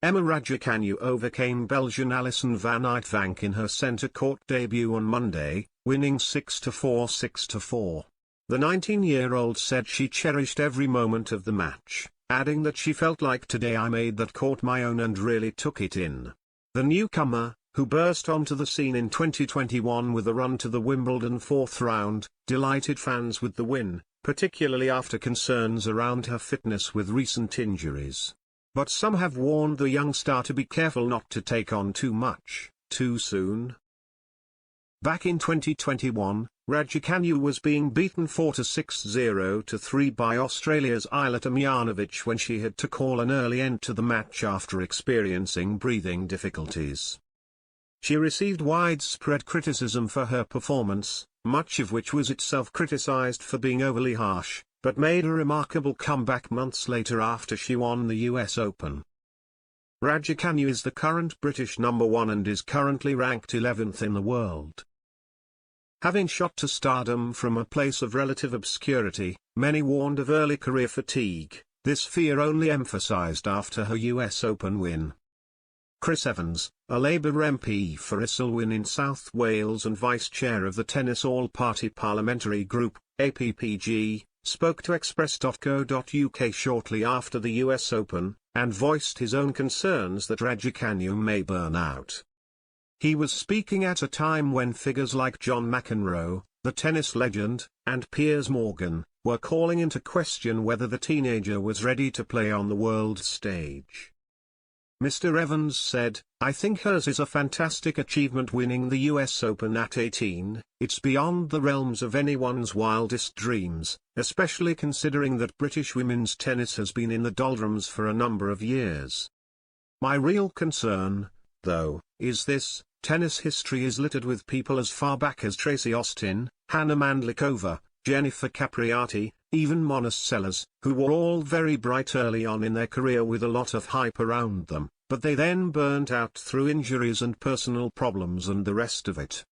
Emma Raducanu overcame Belgian Alison van Uytvanck in her centre court debut on Monday, winning 6-4 6-4. The 19-year-old said she cherished every moment of the match, adding that she felt like today I made that court my own and really took it in. The newcomer, who burst onto the scene in 2021 with a run to the Wimbledon fourth round, delighted fans with the win, particularly after concerns around her fitness with recent injuries. But some have warned the young star to be careful not to take on too much, too soon. Back in 2021, Raducanu was being beaten 4-6 0-3 by Australia's Ajla Tomljanovic when she had to call an early end to the match after experiencing breathing difficulties. She received widespread criticism for her performance, much of which was itself criticized for being overly harsh, but made a remarkable comeback months later after she won the US Open. Raducanu is the current British number 1 and is currently ranked 11th in the world. Having shot to stardom from a place of relative obscurity, many warned of early career fatigue, this fear only emphasized after her US Open win. Chris Evans, a Labour MP for Islwyn in South Wales and vice-chair of the Tennis All-Party Parliamentary Group, APPG, spoke to Express.co.uk shortly after the US Open, and voiced his own concerns that Raducanu may burn out. He was speaking at a time when figures like John McEnroe, the tennis legend, and Piers Morgan, were calling into question whether the teenager was ready to play on the world stage. Mr. Evans said, "I think hers is a fantastic achievement winning the US Open at 18, it's beyond the realms of anyone's wildest dreams, especially considering that British women's tennis has been in the doldrums for a number of years. My real concern, though, is this: tennis history is littered with people as far back as Tracy Austin, Hannah Mandlikova, Jennifer Capriati, even Mona Seles, who were all very bright early on in their career with a lot of hype around them, but they then burnt out through injuries and personal problems and the rest of it.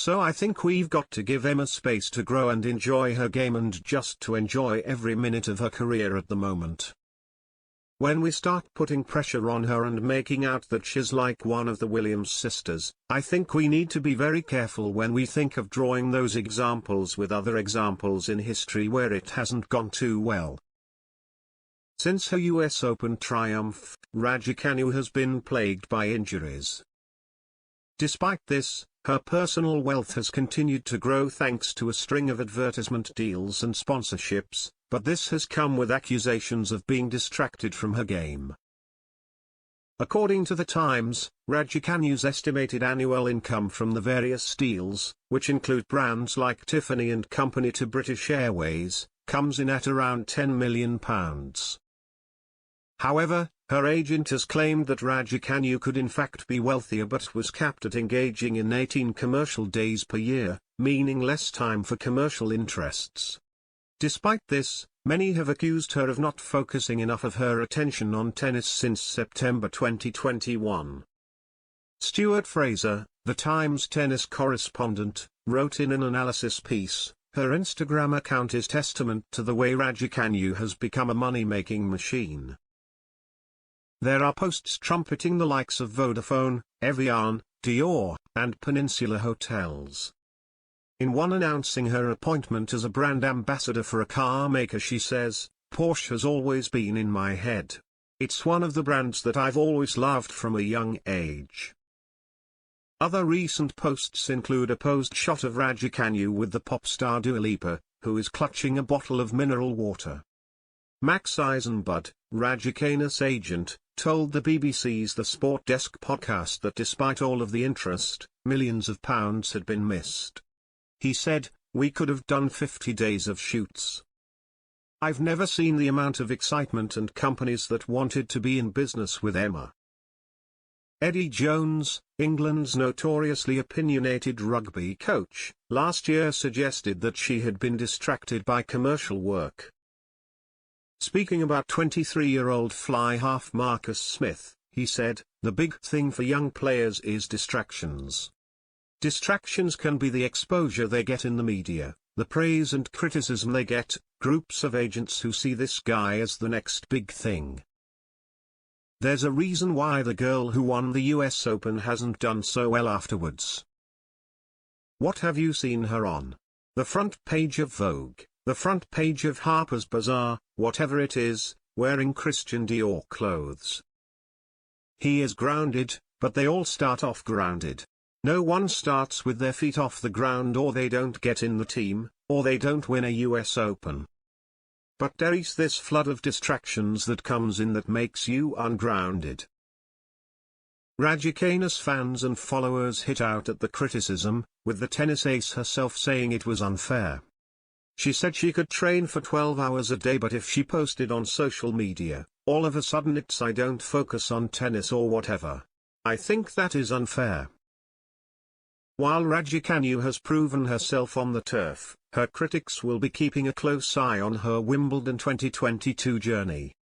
So I think we've got to give Emma space to grow and enjoy her game and just to enjoy every minute of her career at the moment. When we start putting pressure on her and making out that she's like one of the Williams sisters, I think we need to be very careful when we think of drawing those examples with other examples in history where it hasn't gone too well." Since her US Open triumph, Raducanu has been plagued by injuries. Despite this, her personal wealth has continued to grow thanks to a string of advertisement deals and sponsorships, but this has come with accusations of being distracted from her game. According to The Times, Raducanu's estimated annual income from the various deals, which include brands like Tiffany and Company to British Airways, comes in at around £10 million. However, her agent has claimed that Raducanu could in fact be wealthier but was capped at engaging in 18 commercial days per year, meaning less time for commercial interests. Despite this, many have accused her of not focusing enough of her attention on tennis since September 2021. Stuart Fraser, The Times tennis correspondent, wrote in an analysis piece, "Her Instagram account is testament to the way Raducanu has become a money-making machine. There are posts trumpeting the likes of Vodafone, Evian, Dior, and Peninsula Hotels. In one announcing her appointment as a brand ambassador for a car maker, she says, "Porsche has always been in my head. It's one of the brands that I've always loved from a young age." Other recent posts include a posed shot of Raducanu with the pop star Dua Lipa, who is clutching a bottle of mineral water. Max Eisenbud, Raducanu's agent, told the BBC's The Sport Desk podcast that despite all of the interest, millions of pounds had been missed. He said, "We could have done 50 days of shoots. I've never seen the amount of excitement and companies that wanted to be in business with Emma." Eddie Jones, England's notoriously opinionated rugby coach, last year suggested that she had been distracted by commercial work. Speaking about 23-year-old fly half Marcus Smith, he said, "The big thing for young players is distractions. Distractions can be the exposure they get in the media, the praise and criticism they get, groups of agents who see this guy as the next big thing. There's a reason why the girl who won the US Open hasn't done so well afterwards. What have you seen her on? The front page of Vogue, the front page of Harper's Bazaar, whatever it is, wearing Christian Dior clothes. He is grounded, but they all start off grounded. No one starts with their feet off the ground, or they don't get in the team, or they don't win a US Open. But there is this flood of distractions that comes in that makes you ungrounded. Raducanu's fans and followers hit out at the criticism, with the tennis ace herself saying it was unfair. She said she could train for 12 hours a day, but if she posted on social media, all of a sudden it's "I don't focus on tennis" or whatever. I think that is unfair. While Raducanu has proven herself on the turf, her critics will be keeping a close eye on her Wimbledon 2022 journey.